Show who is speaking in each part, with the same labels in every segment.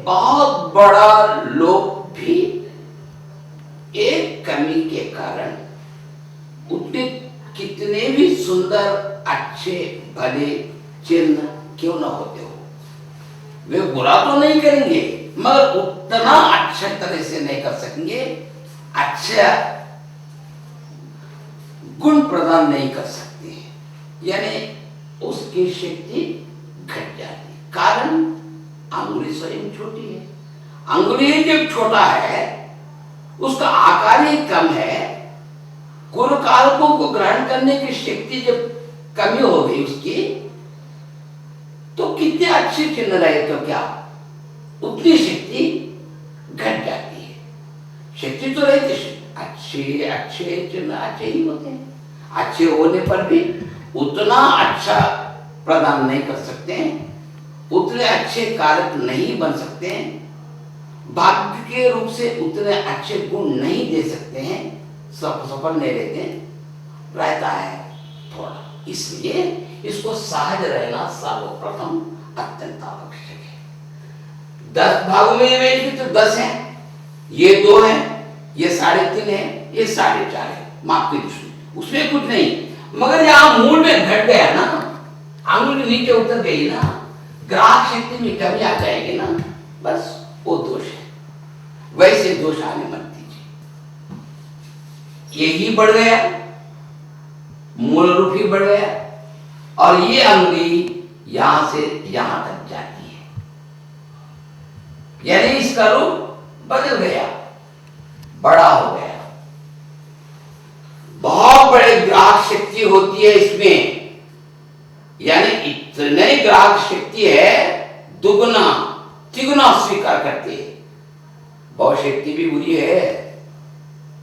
Speaker 1: बहुत बड़ा लोग भी एक कमी के कारण उतने कितने भी सुंदर अच्छे भले चिन्ह क्यों न होते हो, वे बुरा तो नहीं करेंगे मगर उतना अच्छे तरह से नहीं कर सकेंगे, अच्छा गुण प्रदान नहीं कर सकते, यानी उसकी शक्ति घट जाती। कारण अंगुली स्वयं छोटी है, अंगुली जब छोटा है उसका आकार ही कम है, गुण कारकों को ग्रहण करने की शक्ति जब कमी हो गई उसकी, तो कितने अच्छे चिन्ह रहे तो क्या उतनी शक्ति घट जाती है। शक्ति तो रहती, अच्छे अच्छे चिन्ह अच्छे ही होते हैं, अच्छे होने पर भी उतना अच्छा प्रदान नहीं कर सकते हैं, उतने अच्छे कारक नहीं बन सकते हैं, भाग्य के रूप से उतने अच्छे गुण नहीं दे सकते हैं, सफल नहीं रहते रहता है थोड़ा। इसलिए इसको सहज रहना सर्वप्रथम अत्यंत आवश्यक है। 10 भागों में ये तो 10 हैं, ये 2 हैं, ये 3.5 है, ये 4.5 है, माफ कीजिए उसमें कुछ नहीं, मगर यहाँ मूल में घट गया ना, आंगुली नीचे उतर गई ना, ग्राहक शक्ति में कमी आ जाएगी ना, बस वो दोष है। वैसे दोष आने मत दीजिए, यही बढ़ गया, मूल रूप ही बढ़ गया और ये अंगुली यहां से यहां तक जाती है, यानी इसका रूप बदल गया, बड़ा हो गया। बहुत बड़े ग्राहक शक्ति होती है इसमें, यानी इतने ग्राहक शक्ति है, दुगुना तिगुना स्वीकार करते हैं। बहुत शक्ति भी बुरी है,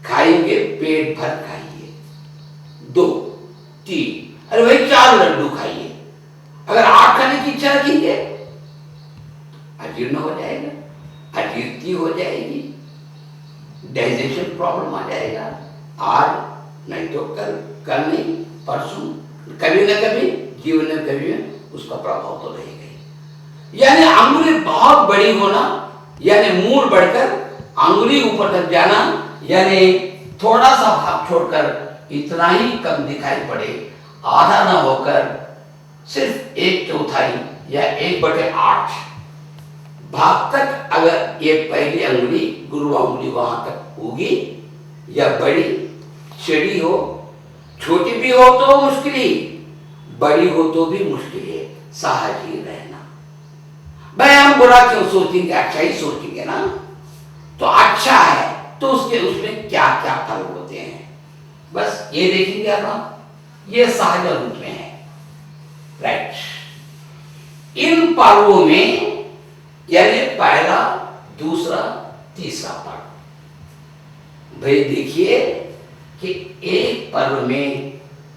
Speaker 1: खाएंगे पेट भर खाइए, 2 3 अरे भाई 4 लड्डू खाइए, अगर 8 खाने की इच्छा रखेंगे अजीर्ण हो जाएगा, अजीर्ति हो जाएगी, डाइजेशन प्रॉब्लम आ जाएगा, आज नहीं तो कल नहीं परसों, कभी न कभी जीवन में कभी उसका प्रभाव तो रहेगा ही। यानी अंगुली बहुत बड़ी होना, यानी मूल बढ़कर अंगुली ऊपर तक जाना, यानी थोड़ा सा भाग छोड़कर इतना ही कम दिखाई पड़े, आधा ना होकर सिर्फ 1/4 या 1/8 भाग तक अगर ये पहली अंगुली गुरु अंगुली वहां तक होगी, या बड़ी चढ़ी हो, छोटी भी हो तो मुश्किल ही, बड़ी हो तो भी मुश्किल है, सहज ही रहना। भाई हम बुरा क्यों सोचेंगे, अच्छा ही सोचेंगे ना, तो अच्छा है तो उसमें क्या क्या फल होते हैं, बस ये देखेंगे आप, ये सहज रूप में है, राइट। इन पर्वों में यानी पहला दूसरा तीसरा पर्व, भाई देखिए कि एक पर्व में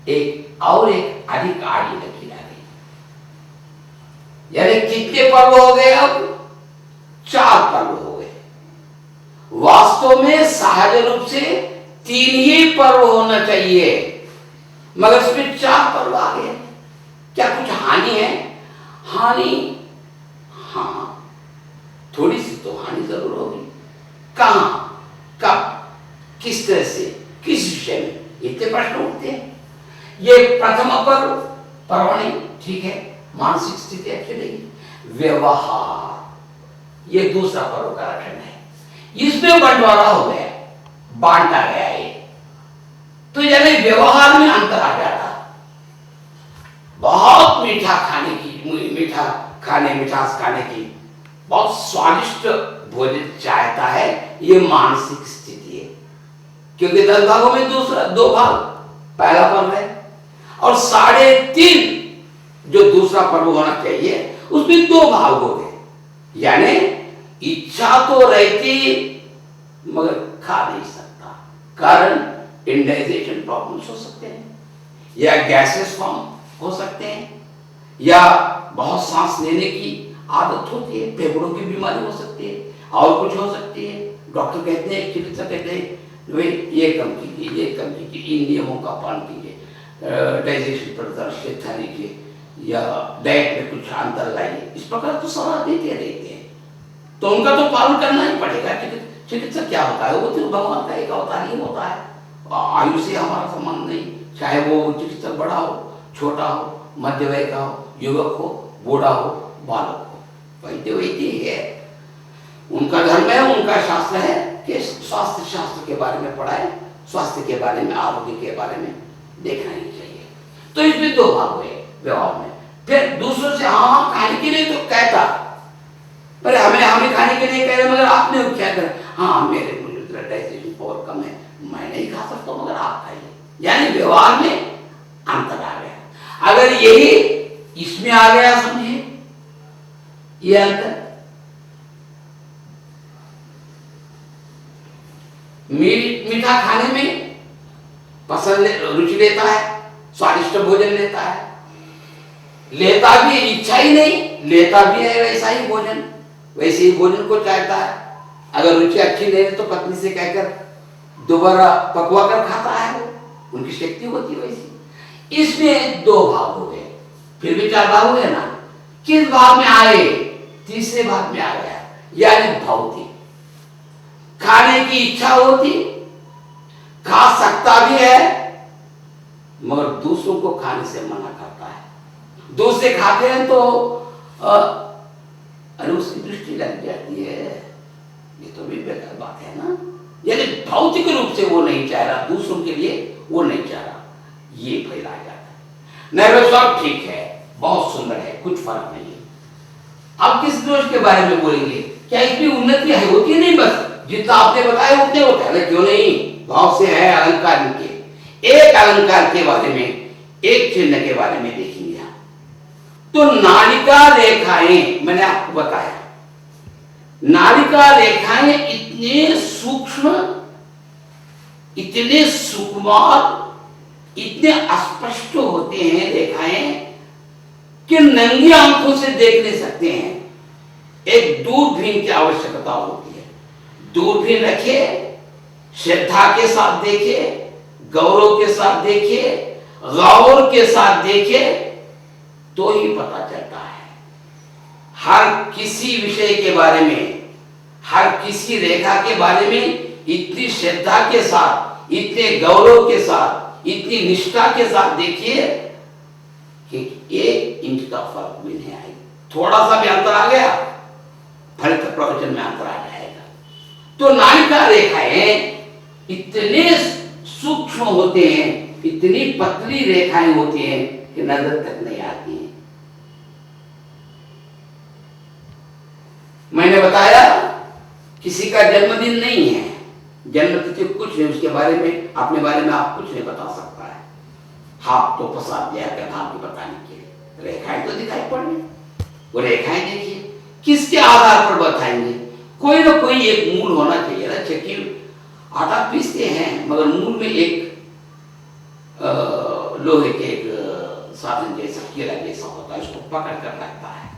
Speaker 1: एक और एक अधिक आड़ी लगी आ गई, यानी कितने पर्व हो गए, अब 4 पर्व हो गए। वास्तव में सहज रूप से 3 ही पर्व होना चाहिए, मगर इसमें 4 पर्व आ गए। क्या कुछ हानि है? हानि हाँ, थोड़ी सी तो हानि जरूर होगी। कहां, कब, किस तरह से, किस विषय में, इतने प्रश्न उठते हैं। ये प्रथम पर्व पर्वणी, ठीक है, मानसिक स्थिति अच्छी रहेगी। व्यवहार ये दूसरा पर्व का लक्षण है, इसमें बंटवारा हो गया, बांटा गया है, तो यानी व्यवहार में अंतर आ जाता। बहुत मीठा खाने की, मिठास खाने की, बहुत स्वादिष्ट भोजन चाहता है, ये मानसिक स्थिति है, क्योंकि 10 भागों में 2 भाग पहला पर्व है, और 3.5 जो दूसरा पर्व होना चाहिए उसमें 2 भाग हो गए, यानी इच्छा तो रहती मगर खा नहीं सकता, कारण इंडाइजेशन प्रॉब्लम्स हो सकते हैं, या गैसेस फॉर्म हो सकते हैं, या बहुत सांस लेने की आदत होती है, फेफड़ों की बीमारी हो सकती है, और कुछ हो सकती है। डॉक्टर कहते हैं, चिकित्सक कहते हैं भाई ये कम कीजिए, ये कम कीजिए, इन नियमों का पालन कीजिए, डाइजेशन पर ध्यान दीजिए, या डाइट में कुछ अंतर लाइए, इस प्रकार तो सलाह देते रहते हैं। तो उनका तो पालन करना ही पड़ेगा। चिकित्सक क्या होता है? वो तो भगवान का एक अवतार ही होता है। आयु से हमारा संबंध नहीं, चाहे वो चिकित्सक बड़ा हो, छोटा हो, मध्य वय का हो, युवक हो, बूढ़ा हो, बालक हो, वैद्य वैद्य ही है। उनका धर्म है, उनका शास्त्र है कि स्वास्थ्य शास्त्र के बारे में पढ़ाए, स्वास्थ्य के बारे में, आरोग्य के बारे में देखना ही चाहिए। तो इसमें दो भाग हुए व्यवहार में। फिर दूसरों से हाँ खाने के लिए तो कहता, पर हमें खाने के लिए कह रहे, मगर आपने क्या करा? हाँ मेरे डाइजेशन पावर कम है, मैं नहीं खा सकता, मगर आप खाइए। यानी व्यवहार में अंतर आ गया। अगर यही इसमें आ गया, समझिए ये अंतर। मीठा खाने में पसंद, रुचि लेता है, स्वादिष्ट भोजन लेता है, लेता भी, इच्छा ही नहीं, लेता भी है वैसा ही भोजन, वैसे ही भोजन को चाहता है। अगर रुचि अच्छी नहीं है तो पत्नी से कहकर दोबारा पकवा कर खाता है, वो उनकी शक्ति होती है वैसी। इसमें दो भाग हो गए, फिर भी चार भाग हो गए ना। किस भाग में आए? तीसरे भाग में आ गया, यानी भौतिक। खाने की इच्छा होती, खा सकता भी है, मगर दूसरों को खाने से मना करता है। दूसरे खाते हैं तो अरे उसकी दृष्टि लग जाती है, ये तो भी बेकार बात है ना। यानी भौतिक रूप से वो नहीं चाह रहा, दूसरों के लिए वो नहीं चाह रहा, ये फैला जाता है। नहीं सब ठीक है, बहुत सुंदर है, कुछ फर्क नहीं है। अब किस दोष के बारे में बोलेंगे? क्या इसमें उन्नति है? होती नहीं, बस जितना आपने बताया उतने होता है। क्यों नहीं? भाव से है अलंकार के। एक अलंकार के बारे में, एक चिन्ह के बारे में देखेंगे। तो नालिका रेखाएं, मैंने आपको बताया, नालिका रेखाएं इतने सूक्ष्म, इतने सुकुमार, इतने अस्पष्ट होते हैं रेखाएं कि नंगी आंखों से देख नहीं सकते हैं। एक दूरबीन की आवश्यकता होती है। दूरबीन रखिए, श्रद्धा के साथ देखिए, गौरव के साथ देखिए, गौर के साथ देखिए, तो ही पता चलता है। हर किसी विषय के बारे में, हर किसी रेखा के बारे में इतनी श्रद्धा के साथ, इतने गौरव के साथ, इतनी निष्ठा के साथ देखिए कि 1 इंच का फर्क भी नहीं आएगा। थोड़ा सा भी अंतर आ गया, फलित प्रवचन में अंतर आ जाएगा। तो नालिका रेखाएं इतने सूक्ष्म होते हैं, इतनी पतली रेखाएं होती हैं कि नजर तक नहीं आती हैं। मैंने बताया किसी का जन्मदिन नहीं है, जन्मतिथि कुछ नहीं, उसके बारे में, अपने बारे में आप कुछ नहीं बता सकता है। हाथ तो फंसा दिया है भाग्य बताने के लिए, रेखाएं तो दिखाई पड़ रही, वो रेखाएं देखिए, किसके आधार पर बताएंगे? कोई ना कोई एक मूल होना चाहिए ना। चक्की आटा पीसते हैं, मगर मूल में एक लोहे के एक साधन जैसा, कीड़ा जैसा होता है, उसको पकड़ कर रखता है।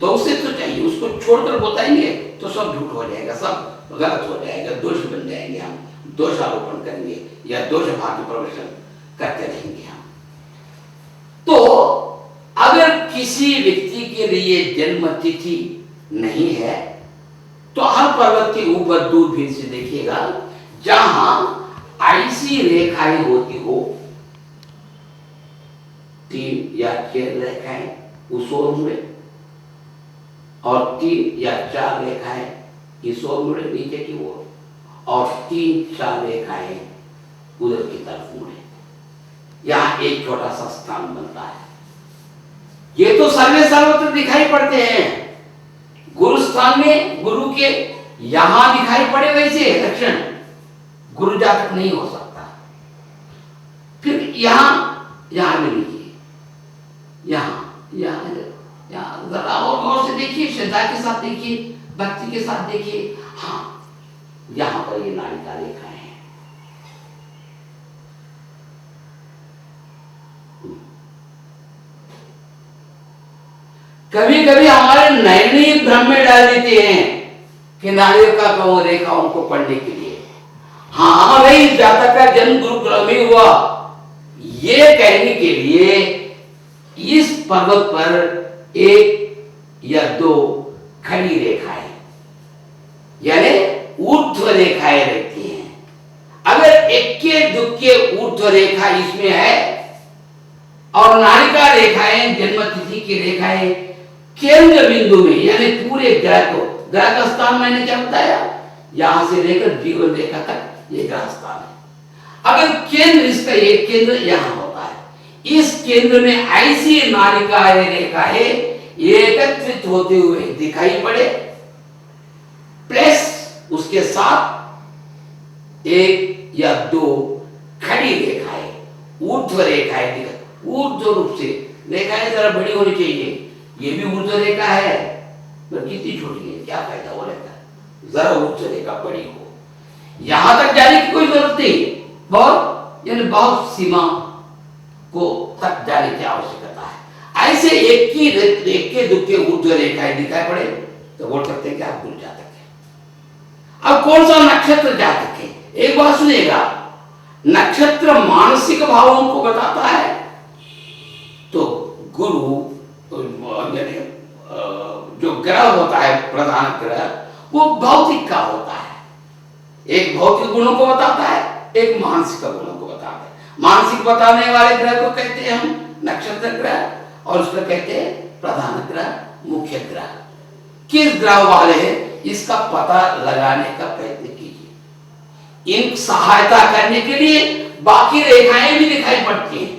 Speaker 1: तो उसे तो चाहिए, उसको छोड़कर बताएंगे तो सब झूठ हो जाएगा, सब गलत हो जाएगा, दोष बन जाएंगे, हम दोष आरोपण करेंगे या दोष भाग्य प्रदर्शन करते रहेंगे हम। तो अगर किसी व्यक्ति के लिए जन्म तिथि नहीं है तो हर पर्वत के ऊपर दूरबीन से देखिएगा, जहां ऐसी रेखाएं होती हो, 3 या 4 रेखाएं उस ओर मुड़े और 3 या 4 रेखाएं इस ओर मुड़े नीचे की ओर, और 3-4 रेखाएं उधर की तरफ मुड़े, यहां एक छोटा सा स्थान बनता है। ये तो सर्वे सर्वत्र दिखाई पड़ते हैं। गुरु स्थान में गुरु के यहां दिखाई पड़े वैसे लक्षण गुरु जातक नहीं हो सकता। फिर यहां में लीजिए, यहां जरा और गौर से देखिए, श्रद्धा के साथ देखिए, भक्ति के साथ देखिए। हाँ, यहां पर ये नालिका रेखा है। कभी कभी हमारे नैनी भ्रम में डाल देते हैं कि नालिका का वो रेखा उनको पढ़ने के लिए। हाँ भाई, जातक का जन्म गुरुकुल में हुआ, ये कहने के लिए इस पर्वत पर 1 या 2 खड़ी रेखाएं यानी ऊर्ध्व रेखाएं रहती हैं। अगर एक्के दुक्के ऊर्ध्व रेखा इसमें है और नाड़िका रेखाएं जन्मतिथि की रेखाएं केंद्र बिंदु में यानी पूरे ग्रह का स्थान मैंने क्या बताया, यहां से लेकर जीवन रेखा तक ये ग्रह स्थान है। अगर केंद्र इसका एक केंद्र यहां होता है, इस केंद्र में ऐसी नाड़िका रेखाएं एकत्रित होते हुए दिखाई पड़े, प्लस उसके साथ एक या दो खड़ी रेखाएं ऊर्ध्व रेखाएं दिखाई, ऊर्ध्व रूप से रेखाएं जरा बड़ी होनी चाहिए। ये भी ऊर्ध्व रेखा है पर कितनी छोटी है, क्या फायदा हो रेखा, जरा ऊर्ध्व रेखा बड़ी हो। यहां तक जाने की कोई जरूरत नहीं, बहुत यानी बहुत सीमा को तक जाने की आवश्यकता है। ऐसे एक के दुक्के ऊर्ध्व रेखाएं दिखाई पड़े तो बोल सकते हैं कि आप गुरु जातक है। अब कौन सा नक्षत्र जातक है, एक बात सुनिएगा, नक्षत्र मानसिक भावों को बताता है तो गुरु यानी जो ग्रह होता है प्रधान ग्रह वो भौतिक का होता है। एक भौतिक गुणों को बताता है, एक मानसिक गुणों को बताता है। मानसिक बताने वाले ग्रह को कहते हैं हम नक्षत्र ग्रह और उसको कहते हैं प्रधान ग्रह, मुख्य ग्रह। किस ग्रह वाले हैं इसका पता लगाने का प्रयत्न कीजिए। इन सहायता करने के लिए बाकी रेखाएं भी दिखाई पड़ती हैं।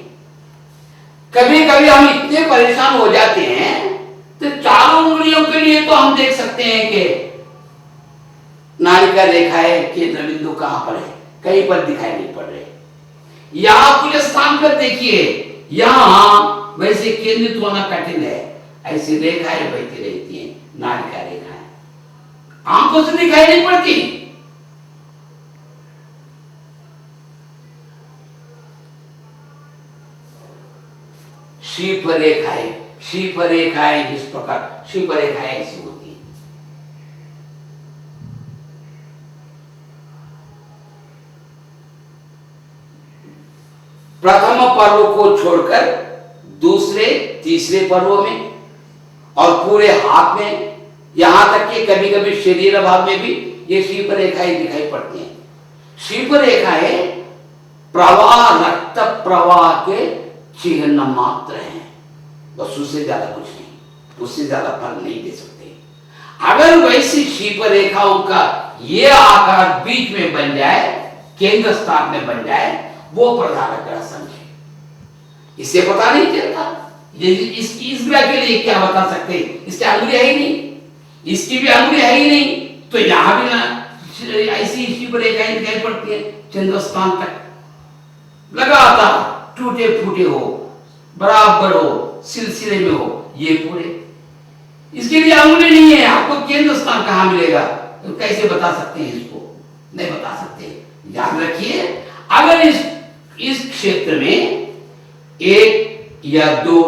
Speaker 1: कभी कभी हम इतने परेशान हो जाते हैं तो चारों उंगलियों के लिए तो हम देख सकते हैं कि नाड़िका रेखाएं केंद्र बिंदु कहां पर है, कहीं पर दिखाई नहीं पड़ रहे। यहां कुछ स्थान पर देखिए, यहां वैसे केंद्रित होना कठिन है, ऐसी रेखाएं बहती रहती हैं, नाड़िका रेखाएं आंखों से दिखाई नहीं पड़ती। शीफ रेखाएं जिस प्रकार शीफ रेखाएं ऐसी होती है। प्रथम पर्व को छोड़कर दूसरे तीसरे पर्वों में और पूरे हाथ में, यहां तक कि कभी कभी शरीर भाग में भी ये शीफ रेखाएं दिखाई पड़ती हैं। शीफ रेखाएं प्रवाह, रक्त प्रवाह के चिन्ह मात्र हैं, बस उससे ज्यादा कुछ नहीं, उससे ज्यादा फल नहीं दे सकते। अगर वैसी शीप रेखाओं का ये आकार बीच में बन जाए, केंद्र स्थान में बन जाए, वो प्रधान ग्रह समझे। इसे पता नहीं चलता इस ग्रह के लिए क्या बता सकते, इसकी अंगुली है ही नहीं, इसकी भी अंगुली है ही नहीं, तो यहां भी ना ऐसी शीप रेखाएं दिखाई पड़ती है चंद्र स्थान तक, लगातार टूटे फूटे हो, बराबर हो, सिलसिले में हो, ये पूरे। इसके लिए अंगुली नहीं है, आपको केंद्र स्थान कहां मिलेगा, तो कैसे बता सकते हैं इसको, नहीं बता सकते। याद रखिए, अगर इस क्षेत्र में एक या दो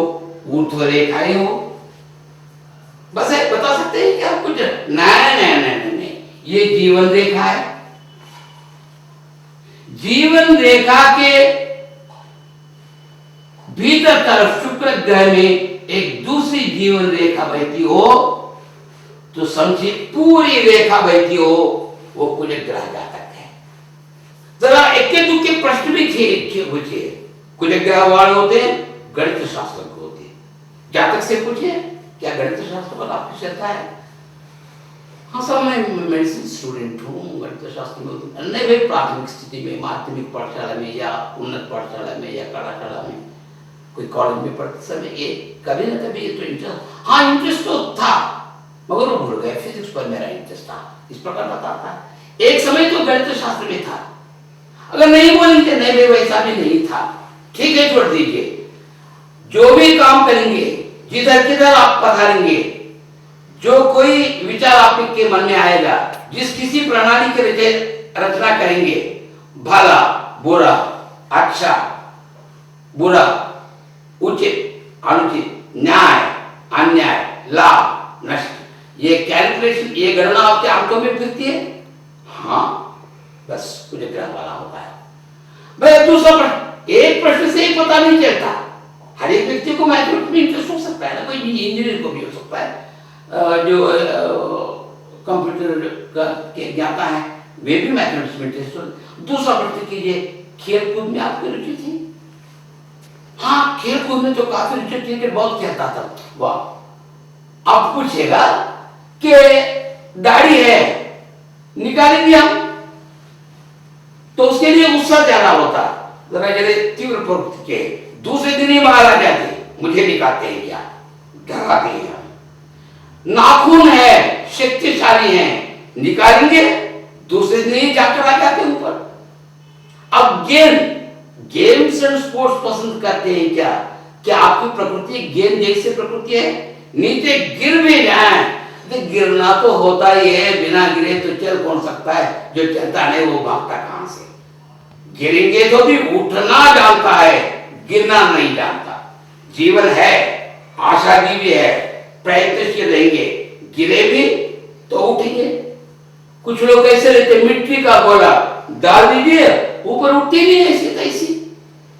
Speaker 1: ऊर्ध्व रेखाएं हो, बस है, बता सकते हैं कि आप कुछ नहीं, ये जीवन रेखा है। जीवन रेखा के भीतर तरफ शुक्र ग्रह में एक दूसरी जीवन रेखा बहती हो तो समझिए पूरी रेखा बहती हो, वो कुल ग्रह जातक है। जरा इक्के दुक्के प्रश्न भी पूछिए, कुल ग्रह वाले होते हैं गणित शास्त्र को होते हैं, जातक से पूछिए क्या गणित शास्त्र पर आपकी श्रद्धा है। हाँ सर, मैं मेडिसिन स्टूडेंट हूँ, गणित शास्त्र में नहीं भाई, प्राथमिक स्थिति में माध्यमिक पाठशाला में या उन्नत पाठशाला में या कलाशाला में कोई कॉलेज में पढ़ते समय ये कभी ना कभी ये तो इंटरेस्ट, हाँ इंटरेस्ट तो था मगर वो भूल गए, फिजिक्स पर मेरा इंटरेस्ट था, इस प्रकार बताता है। एक समय तो गणित शास्त्र में था, अगर नहीं बोलेंगे नहीं भाई वैसा भी नहीं था, ठीक है छोड़ दीजिए। जो भी काम करेंगे, जिधर किधर आप पधारेंगे, जो कोई विचार आपके मन में आएगा, जिस किसी प्रणाली के रचना करेंगे, भला बुरा, अच्छा बुरा, उचित अनुचित, न्याय अन्याय, लाभ नष्ट, ये कैलकुलेशन, ये गणना आपके आंखों में फिरती है। हाँ बस कुछ ग्रह वाला होता है भाई। दूसरा प्रश्न, एक प्रश्न से ही पता नहीं चलता, हर एक व्यक्ति को मैथमेटिक्स में इंटरेस्ट हो सकता है ना, कोई इंजीनियर को भी हो सकता है, जो कंप्यूटर का के ज्ञाता है, वे भी मैथमेटिक्स में टेस्ट होते। दूसरा प्रश्न कीजिए, खेल कूद में आपकी रुचि थी? हाँ, खेल कूद में तो काफी रुचि थी कि बहुत खेलता था। वाह। आप पूछेगा कि दाढ़ी है, निकालेंगे हम, तो उसके लिए गुस्सा ज्यादा होता, जरा जरा तीव्र प्रवृत्ति के, दूसरे दिन ही बाहर आ जाते, मुझे निकालते हैं क्या, डराते हैं हम। नाखून है, शक्तिशाली है, निकालेंगे, दूसरे दिन ही जाकर आ जाते ऊपर। अब गेम्स एंड स्पोर्ट्स पसंद करते हैं क्या? क्या आपकी प्रकृति गेम जैसी प्रकृति है? नीचे गिर भी जाए तो गिरना तो होता ही है, बिना गिरे तो चल कौन सकता है, जो चलता नहीं वो भागता कहां से? गिरेंगे तो भी उठना जानता है, गिरना नहीं जानता। जीवन है, आशादी भी है, प्रयत्नशील रहेंगे, गिरे भी तो उठेंगे। कुछ लोग कैसे रहते, मिट्टी का गोला डाल दीजिए ऊपर उठती नहीं ऐसी तैसी।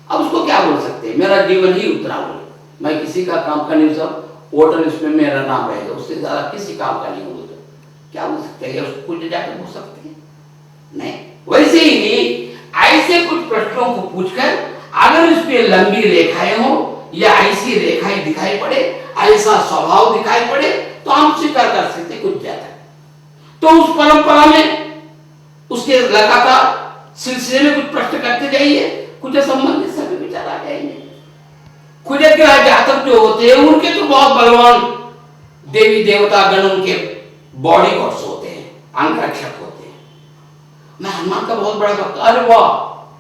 Speaker 1: अब उसको क्या बोल सकते हैं? मेरा जीवन ही उतना बोले, मैं किसी का काम का नहीं, सब वोटर लिस्ट में मेरा नाम रहेगा, उससे ज्यादा किसी काम का नहीं हूं, तो क्या बोल सकते हैं? उसको कुछ जाकर बोल सकते हैं? नहीं। वैसे ही ऐसे कुछ प्रश्नों को पूछकर अगर इस पे लंबी रेखाएं हो या ऐसी रेखाएं दिखाई पड़े, ऐसा स्वभाव दिखाई पड़े, तो हम स्वीकार कर सकते कुछ ज्यादा। तो उस परंपरा में उसके लगातार सिलसिले में कुछ प्रश्न करते जाइए, कुछ संबंधित सभी विचार आ जाएंगे। कुछ ग्रह जातक जो होते हैं उनके तो बहुत बलवान देवी देवता गण उनके बॉडी गॉड्स होते हैं, अंगरक्षक होते हैं। मैं हनुमान का बहुत बड़ा भक्त, अरे वाह,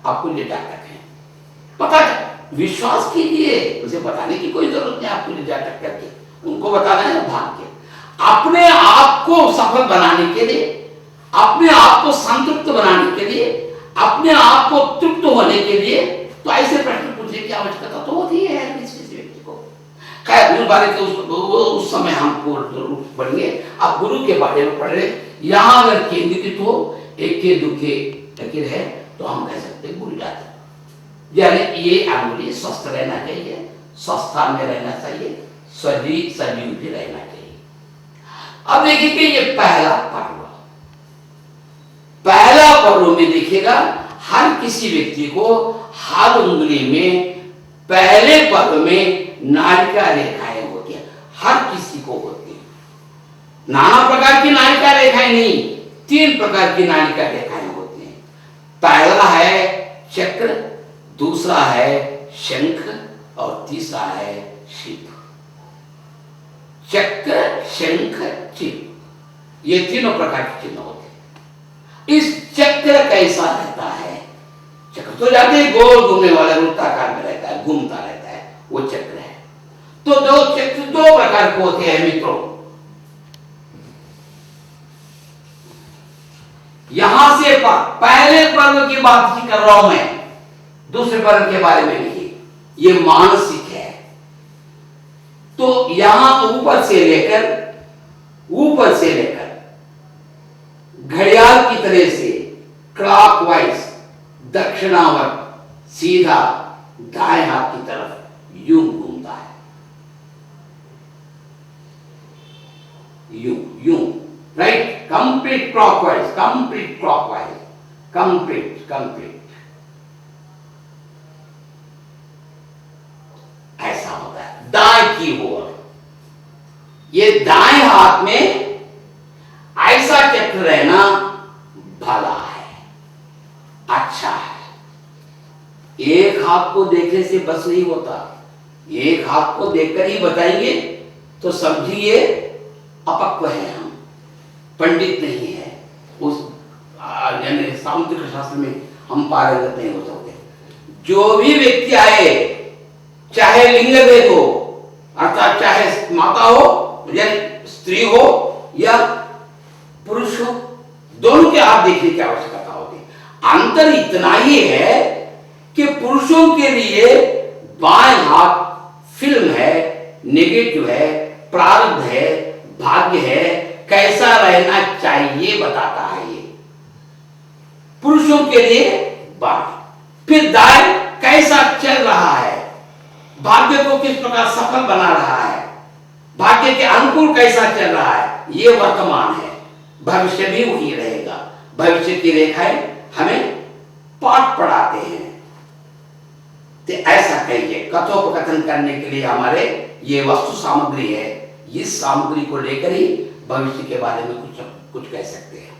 Speaker 1: आपको ये जातक है, पता है, विश्वास कीजिए, उसे बताने की कोई जरूरत नहीं। आपको ये जातक करके उनको बताना है भाग्य। अपने आप को सफल बनाने के लिए, अपने आप को संतुष्ट बनाने के लिए, अपने आप को तृप्त होने के लिए तो ऐसे प्रश्न पूछने की आवश्यकता तो होती है किसी व्यक्ति को। खैर उस बारे के उस समय हमको जरूर पढ़ेंगे। आप गुरु के बारे में पढ़ रहे, यहाँ अगर केंद्रित हो, एक के दुखे लकीर है, तो हम कह सकते हैं गुरु जाते, यानी ये अंगुली स्वस्थ रहना चाहिए, स्वस्थता में रहना चाहिए, सजीव भी रहना चाहिए। अब देखिए कि ये पहला पर्व में देखिएगा, हर किसी व्यक्ति को हर उंगली में पहले पर्व में नाड़िका रेखाएं होती है, हर किसी को होती है। नाना प्रकार की नाड़िका रेखाएं नहीं, 3 प्रकार की नाड़िका रेखाएं होती हैं। पहला है चक्र, दूसरा है शंख और तीसरा है शिव। चक्र, शंख, शिव, ये तीनों प्रकार के चिन्ह होते हैं। इस चक्र कैसा रहता है? चक्र तो जाते ही गोल घूमने वाला वृत्ताकार में रहता है, घूमता रहता है, वो चक्र है। तो दो चक्र 2 प्रकार के होते हैं मित्रों। यहां से पहले पर्व की बात कर रहा हूं मैं, दूसरे पर्व के बारे में नहीं, ये मानसिक है। तो यहां ऊपर से लेकर घड़ियाल की तरह से क्लॉकवाइज दक्षिणावर्त सीधा दाएं हाथ की तरफ यूं घूमता है, यूं, राइट, कंप्लीट क्लॉकवाइज, कंप्लीट ऐसा होता है दाएं की ओर। ये दाएं हाथ में ऐसा चक्र रहना भला है, अच्छा है। एक हाथ को देखने से बस नहीं होता, एक हाथ को देखकर ही बताएंगे तो समझिए अपक्व है, हम पंडित नहीं है, उस यानी सामुद्रिक शास्त्र में हम पारंगत नहीं हो सकते। जो भी व्यक्ति आए, चाहे लिंग भेद हो, अर्थात चाहे माता हो या स्त्री हो या पुरुष हो, दोनों के हाथ देखने की आवश्यकता होती है। अंतर इतना ही है कि पुरुषों के लिए बाएं हाथ फिल्म है, नेगेटिव है, प्रारब्ध है, भाग्य है, कैसा रहना चाहिए बताता है ये पुरुषों के लिए बाएं। फिर दाएं कैसा चल रहा है, भाग्य को किस प्रकार सफल बना रहा है, भाग्य के अनुकूल कैसा चल रहा है, ये वर्तमान है। भविष्य भी वही रहेगा। भविष्य की रेखाएं हमें पाठ पढ़ाते हैं। तो ऐसा कहिए, कथोपकथन करने के लिए हमारे ये वस्तु सामग्री है, इस सामग्री को लेकर ही भविष्य के बारे में कुछ कह सकते हैं।